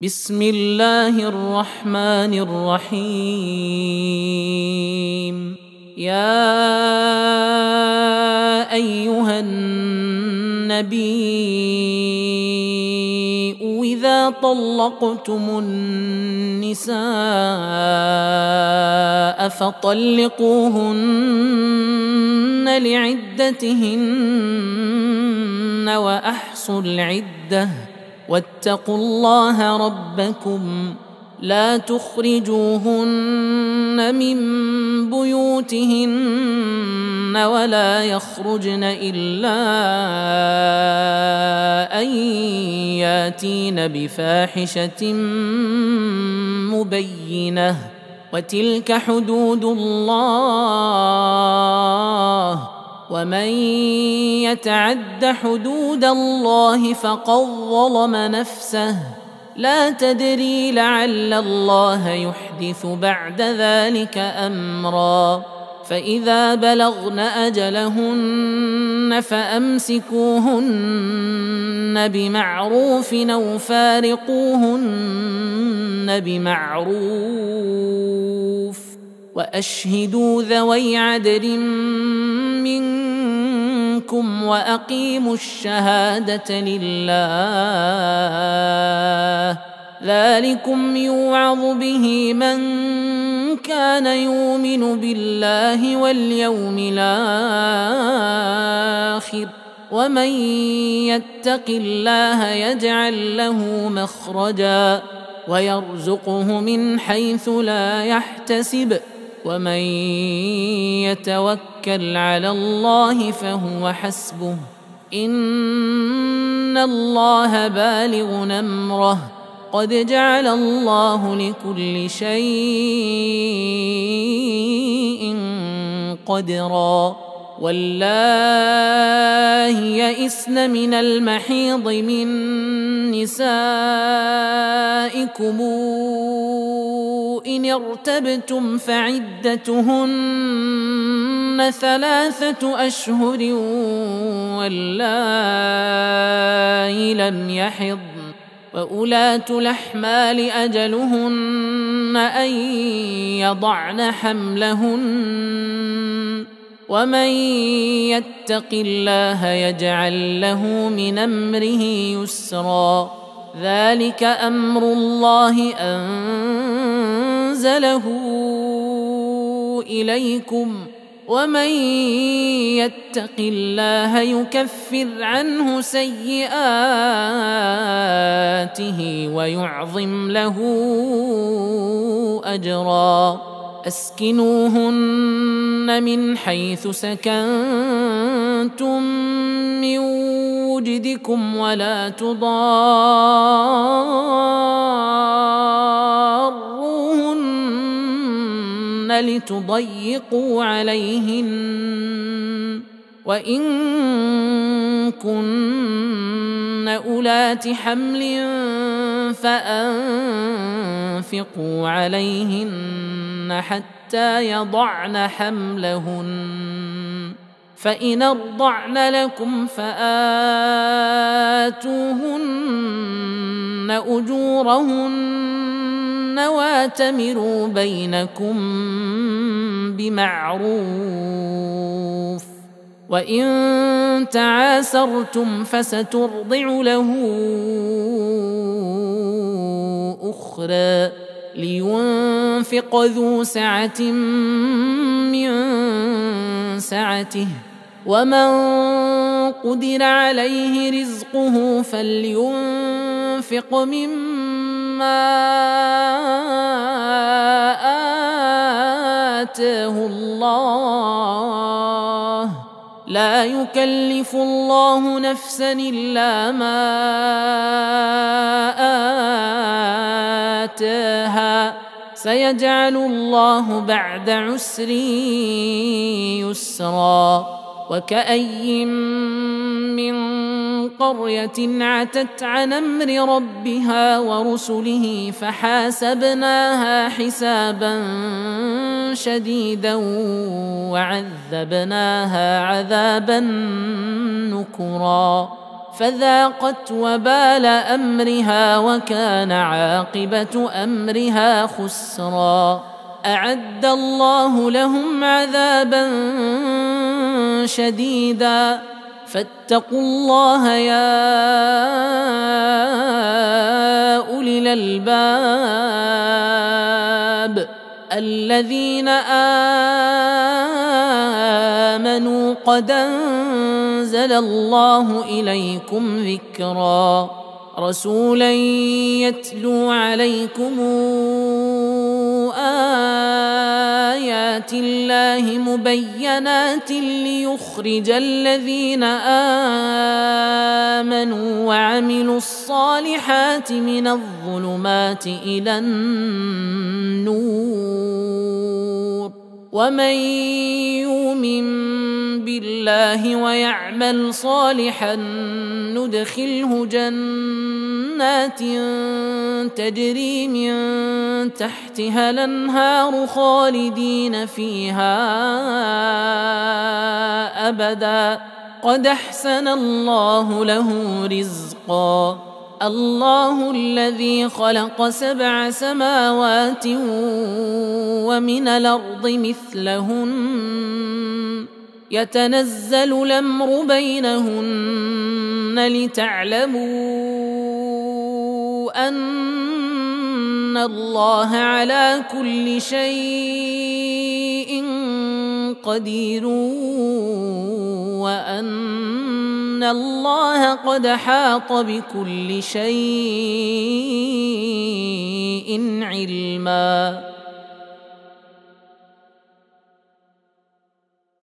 بسم الله الرحمن الرحيم. يا أيها النبي إذا طلقتم النساء فطلقوهن لعدتهن وأحصوا العدة واتقوا الله ربكم لا تخرجوهن من بيوتهن ولا يخرجن إلا أن ياتين بفاحشة مبينة وتلك حدود الله ومن يتعد حدود الله فقد ظلم نفسه لا تدري لعل الله يحدث بعد ذلك أمرا. فإذا بلغن أجلهن فأمسكوهن بمعروف أو فارقوهن بمعروف وأشهدوا ذوي عدل منكم وأقيموا الشهادة لله ذلكم يوعظ به من كان يؤمن بالله واليوم الآخر ومن يتق الله يجعل له مخرجا ويرزقه من حيث لا يحتسب ومن يتوكل على الله فهو حسبه إن الله بالغ أمره قد جعل الله لكل شيء قدرا. واللائي يئسن من المحيض من نسائكم إن ارتبتم فعدتهن 3 أشهر واللائي لم يحضن وأولاة الأحمال أجلهن أن يضعن حملهن ومن يتق الله يجعل له من أمره يسرا. ذلك أمر الله أنزله إليكم ومن يتق الله يكفر عنه سيئاته ويعظم له أجرا. أسكنوهن من حيث سكنتم من وجدكم ولا تضاروهن لتضيقوا عليهن وإن كن أولات حمل فأنفقوا عليهن حتى يضعن حملهن فإن أرضعن لكم فآتوهن أجورهن واتمروا بينكم بمعروف وإن تعاسرتم فسترضع له أخرى لينفق ذو سعة من سعته ومن قدر عليه رزقه فلينفق مما آتاه الله لا يكلف الله نفسا إلا ما آتاها سيجعل الله بعد عسر يسرا. وكأي من قرية عتت عن أمر ربها ورسله فحاسبناها حسابا شديدا وعذبناها عذابا نكرا فذاقت وبال أمرها وكان عاقبة أمرها خسرا. أعد الله لهم عذابا شديدا فاتقوا الله يا أولي الألباب الذين آمنوا قد أنزل الله إليكم ذكرا رسولا يتلو عليكم آيات الله مبينات ليخرج الذين آمنوا وعملوا الصالحات من الظلمات إلى النور ومن يؤمن بالله ويعمل صالحا ندخله جنات تجري من تحتها الأنهار خالدين فيها أبدا قد أحسن الله له رزقا. الله الذي خلق 7 سماوات ومن الأرض مثلهن يتنزل الأمر بينهن لتعلموا أن الله على كل شيء قدير وأن الله قد حاط بكل شيء علما.